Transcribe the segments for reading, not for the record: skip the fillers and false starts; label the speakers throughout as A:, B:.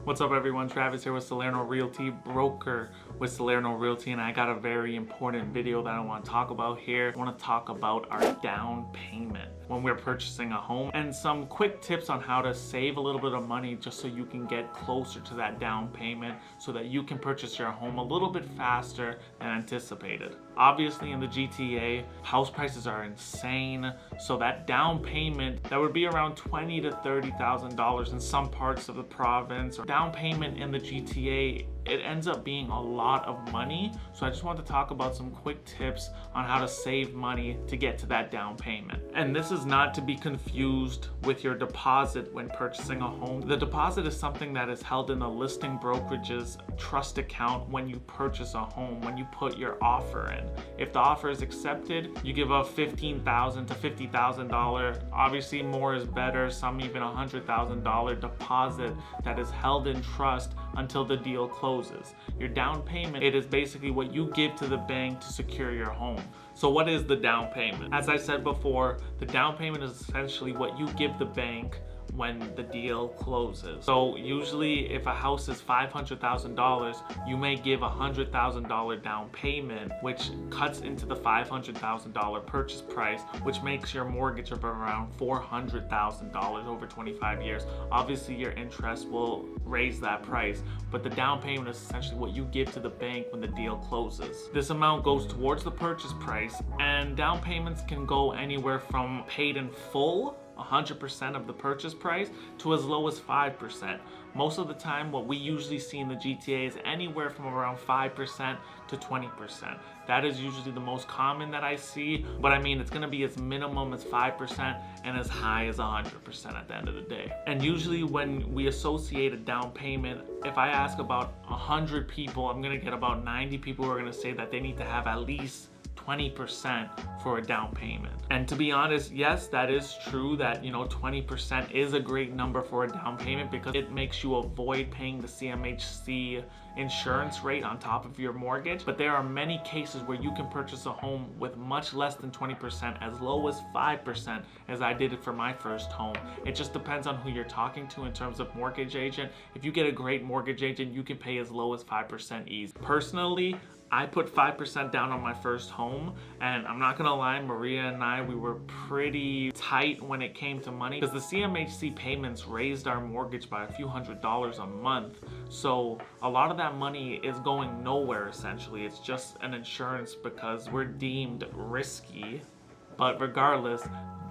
A: What's up everyone, Travis here with Salerno Realty, broker with Salerno Realty, and I got a very important video that I want to talk about here. I want to talk about our down payment when we're purchasing a home and some quick tips on how to save a little bit of money just so you can get closer to that down payment so that you can purchase your home a little bit faster than anticipated. Obviously in the GTA, house prices are insane, so that down payment that would be around $20,000 to $30,000 in some parts of the province, or down payment in the GTA, it ends up being a lot of money. So I just want to talk about some quick tips on how to save money to get to that down payment. And this is not to be confused with your deposit when purchasing a home. The deposit is something that is held in the listing brokerage's trust account when you purchase a home, when you put your offer in. If the offer is accepted, you give a $15,000 to $50,000, obviously more is better, some even $100,000 deposit that is held in trust until the deal closes. Your down payment, it is basically what you give to the bank to secure your home. So what is the down payment? As I said before, the down payment is essentially what you give the bank when the deal closes. So usually if a house is $500,000, you may give a $100,000 down payment, which cuts into the $500,000 purchase price, which makes your mortgage of around $400,000 over 25 years. Obviously your interest will raise that price, but the down payment is essentially what you give to the bank when the deal closes. This amount goes towards the purchase price, and down payments can go anywhere from paid in full, 100% of the purchase price, to as low as 5%. Most of the time, what we usually see in the GTA is anywhere from around 5% to 20%. That is usually the most common that I see, but I mean, it's gonna be as minimum as 5% and as high as 100% at the end of the day. And usually when we associate a down payment, if I ask about 100 people, I'm gonna get about 90 people who are gonna say that they need to have at least 20% for a down payment. And to be honest, yes, that is true that, 20% is a great number for a down payment because it makes you avoid paying the CMHC insurance rate on top of your mortgage. But there are many cases where you can purchase a home with much less than 20%, as low as 5%, as I did it for my first home. It just depends on who you're talking to in terms of mortgage agent. If you get a great mortgage agent, you can pay as low as 5% easy. Personally, I put 5% down on my first home, and I'm not gonna lie, Maria and I, we were pretty tight when it came to money because the CMHC payments raised our mortgage by a few $100s a month. So a lot of that money is going nowhere essentially. It's just an insurance because we're deemed risky. But regardless,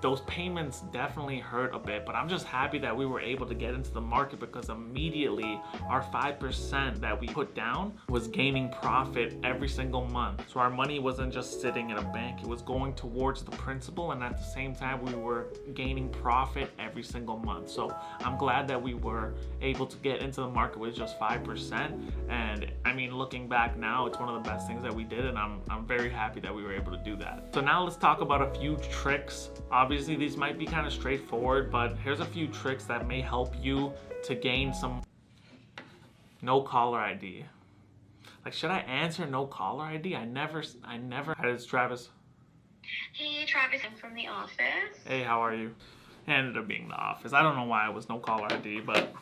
A: those payments definitely hurt a bit, but I'm just happy that we were able to get into the market because immediately our 5% that we put down was gaining profit every single month. So our money wasn't just sitting in a bank, it was going towards the principal, and at the same time we were gaining profit every single month. So I'm glad that we were able to get into the market with just 5%. And I mean, looking back now, it's one of the best things that we did, and I'm very happy that we were able to do that. So now let's talk about a few tricks. Obviously, these might be kind of straightforward, but here's a few tricks that may help you to gain some. No caller ID. Like, should I answer no caller ID? I never. Hi, it's Travis.
B: Hey, Travis, I'm from the office.
A: Hey, how are you? It ended up being the office. I don't know why it was no caller ID, but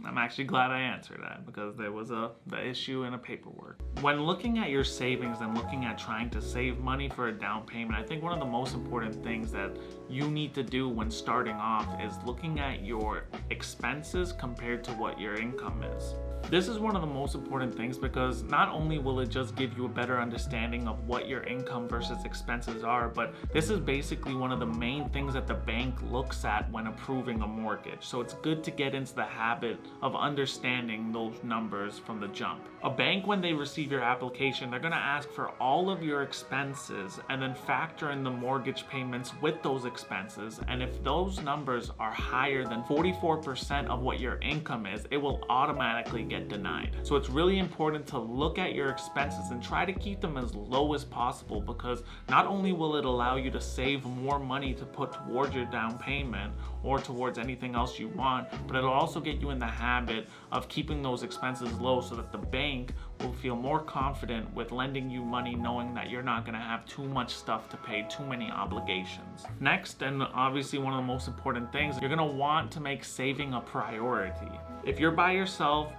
A: I'm actually glad I answered that because there was the issue in a paperwork. When looking at your savings and looking at trying to save money for a down payment, I think one of the most important things that you need to do when starting off is looking at your expenses compared to what your income is. This is one of the most important things because not only will it just give you a better understanding of what your income versus expenses are, but this is basically one of the main things that the bank looks at when approving a mortgage. So it's good to get into the habit of understanding those numbers from the jump. A bank, when they receive your application, they're gonna ask for all of your expenses and then factor in the mortgage payments with those expenses. And if those numbers are higher than 44% of what your income is, it will automatically get denied. So it's really important to look at your expenses and try to keep them as low as possible, because not only will it allow you to save more money to put towards your down payment or towards anything else you want, but it'll also get you in the habit of keeping those expenses low so that the bank will feel more confident with lending you money, knowing that you're not going to have too much stuff to pay, too many obligations. Next, and obviously one of the most important things, you're going to want to make saving a priority. If you're by yourself,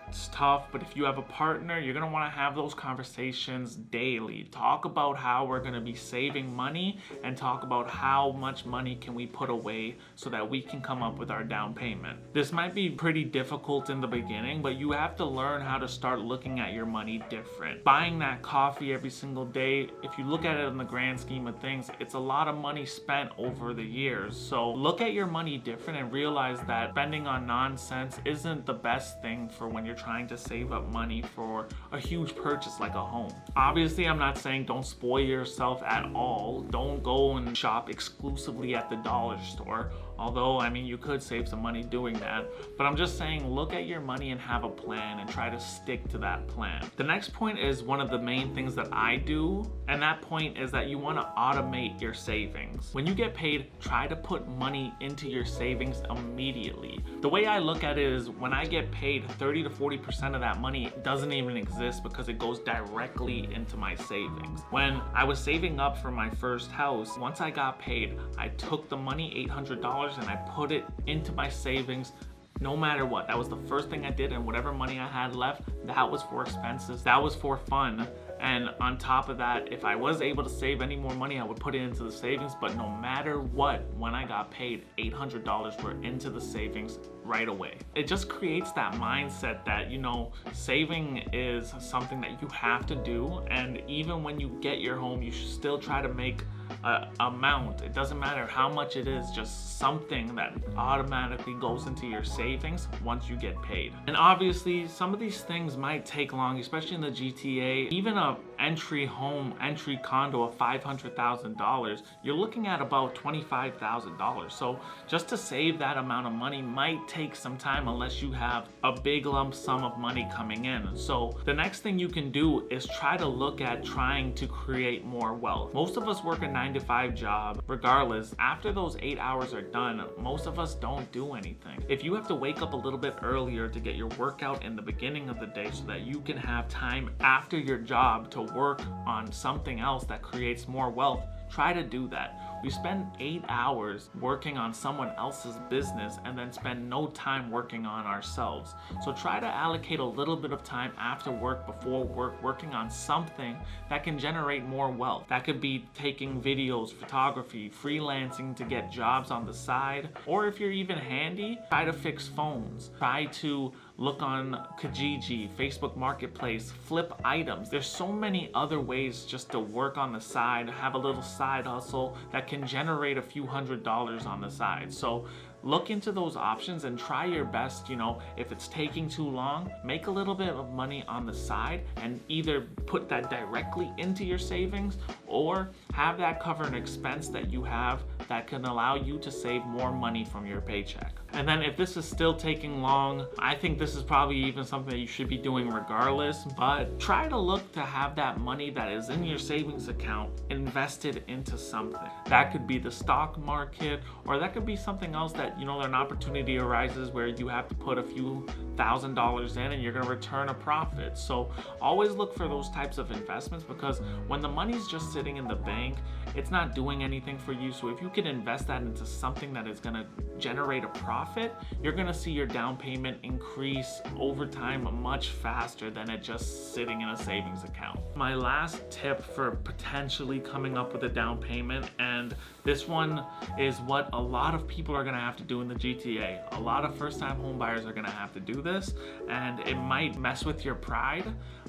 A: it's tough, but if you have a partner, you're gonna wanna have those conversations daily. Talk about how we're gonna be saving money and talk about how much money can we put away so that we can come up with our down payment. This might be pretty difficult in the beginning, but you have to learn how to start looking at your money different. Buying that coffee every single day, if you look at it in the grand scheme of things, it's a lot of money spent over the years. So look at your money different and realize that spending on nonsense isn't the best thing for when you're trying to save up money for a huge purchase like a home. Obviously, I'm not saying don't spoil yourself at all. Don't go and shop exclusively at the dollar store. Although, I mean, you could save some money doing that. But I'm just saying, look at your money and have a plan and try to stick to that plan. The next point is one of the main things that I do. And that point is that you want to automate your savings. When you get paid, try to put money into your savings immediately. The way I look at it is when I get paid, 30 to 40% of that money doesn't even exist because it goes directly into my savings. When I was saving up for my first house, once I got paid, I took the money, $800, and I put it into my savings no matter what. That was the first thing I did, and whatever money I had left, that was for expenses, that was for fun. And on top of that, if I was able to save any more money, I would put it into the savings. But no matter what, when I got paid, $800 were into the savings right away. It just creates that mindset that, you know, saving is something that you have to do. And even when you get your home, you should still try to make an amount. It doesn't matter how much it is, just something that automatically goes into your savings once you get paid. And obviously, some of these things might take long, especially in the GTA. Even a entry condo of $500,000, you're looking at about $25,000. So just to save that amount of money might take some time unless you have a big lump sum of money coming in. So the next thing you can do is try to look at trying to create more wealth. Most of us work a 9-to-5 job. Regardless, after those 8 hours are done, most of us don't do anything. If you have to wake up a little bit earlier to get your workout in the beginning of the day so that you can have time after your job to work on something else that creates more wealth, try to do that. We spend 8 hours working on someone else's business and then spend no time working on ourselves. So try to allocate a little bit of time after work, before work, working on something that can generate more wealth. That could be taking videos, photography, freelancing to get jobs on the side, or if you're even handy, try to fix phones. Try to look on Kijiji, Facebook Marketplace, flip items. There's so many other ways just to work on the side, have a little side hustle that can generate a few $100s on the side. So look into those options and try your best. You know, if it's taking too long, make a little bit of money on the side and either put that directly into your savings or have that cover an expense that you have that can allow you to save more money from your paycheck. And then if this is still taking long, I think this is probably even something that you should be doing regardless, but try to look to have that money that is in your savings account invested into something. That could be the stock market, or that could be something else that, you know, an opportunity arises where you have to put a few $1,000s in and you're gonna return a profit. So always look for those types of investments, because when the money's just sitting in the bank, it's not doing anything for you. So if you can invest that into something that is gonna generate a profit, you're gonna see your down payment increase over time much faster than it just sitting in a savings account. My last tip for potentially coming up with a down payment, and this one is what a lot of people are gonna have to do in the GTA. A lot of first-time home buyers are gonna have to do this, and it might mess with your pride,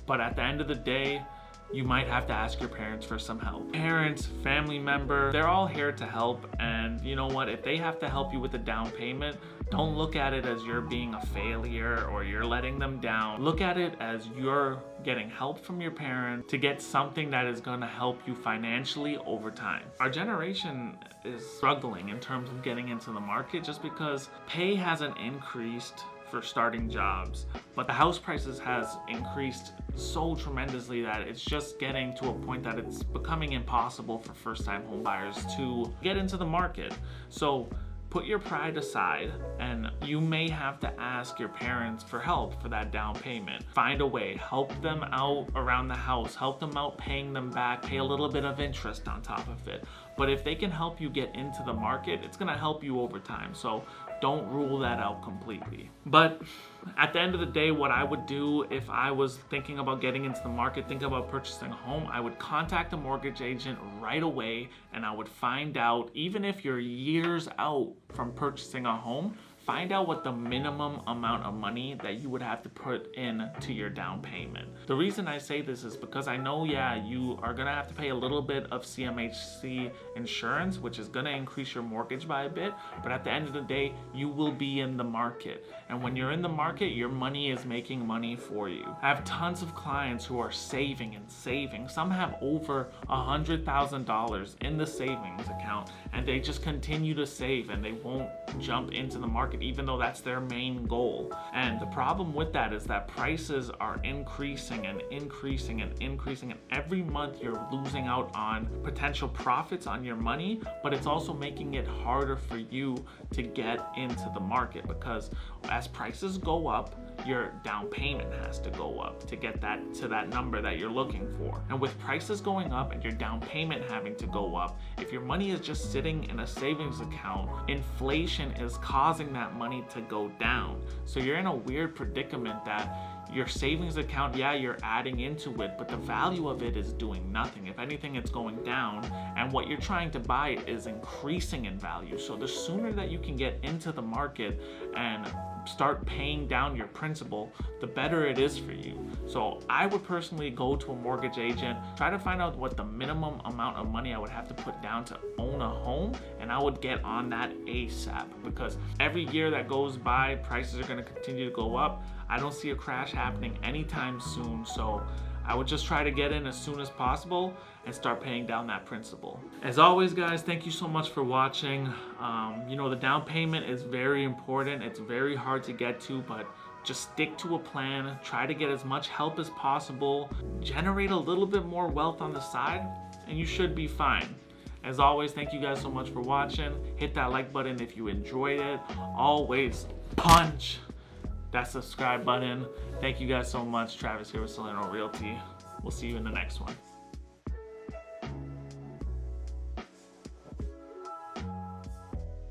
A: but at the end of the day, you might have to ask your parents for some help. Parents, family member, they're all here to help. And you know what? If they have to help you with the down payment, don't look at it as you're being a failure or you're letting them down. Look at it as you're getting help from your parent to get something that is going to help you financially over time. Our generation is struggling in terms of getting into the market just because pay hasn't increased for starting jobs, but the house prices has increased so tremendously that it's just getting to a point that it's becoming impossible for first-time home buyers to get into the market. So put your pride aside, and you may have to ask your parents for help for that down payment. Find a way, help them out around the house, help them out paying them back, pay a little bit of interest on top of it. But if they can help you get into the market, it's gonna help you over time. So don't rule that out completely. But at the end of the day, what I would do if I was thinking about getting into the market, thinking about purchasing a home, I would contact a mortgage agent right away, and I would find out, even if you're years out from purchasing a home, find out what the minimum amount of money that you would have to put in to your down payment. The reason I say this is because I know, yeah, you are gonna have to pay a little bit of CMHC insurance, which is gonna increase your mortgage by a bit, but at the end of the day, you will be in the market. And when you're in the market, your money is making money for you. I have tons of clients who are saving and saving. Some have over $100,000 in the savings account, and they just continue to save and they won't jump into the market even though that's their main goal. And the problem with that is that prices are increasing and increasing and increasing, and every month you're losing out on potential profits on your money, but it's also making it harder for you to get into the market, because as prices go up, your down payment has to go up to get that to that number that you're looking for. And with prices going up and your down payment having to go up, if your money is just sitting in a savings account, inflation is causing that money to go down. So you're in a weird predicament that your savings account, yeah, you're adding into it, but the value of it is doing nothing. If anything, it's going down, and what you're trying to buy is increasing in value. So the sooner that you can get into the market and start paying down your principal, the better it is for you. So I would personally go to a mortgage agent, try to find out what the minimum amount of money I would have to put down to own a home, and I would get on that ASAP, because every year that goes by, prices are going to continue to go up. I don't see a crash happening anytime soon, so I would just try to get in as soon as possible and start paying down that principal. As always, guys, thank you so much for watching. You know, the down payment is very important. It's very hard to get to, but just stick to a plan. Try to get as much help as possible. Generate a little bit more wealth on the side, and you should be fine. As always, thank you guys so much for watching. Hit that like button if you enjoyed it. Always punch that subscribe button. Thank you guys so much. Travis here with Salerno Realty. We'll see you in the next one.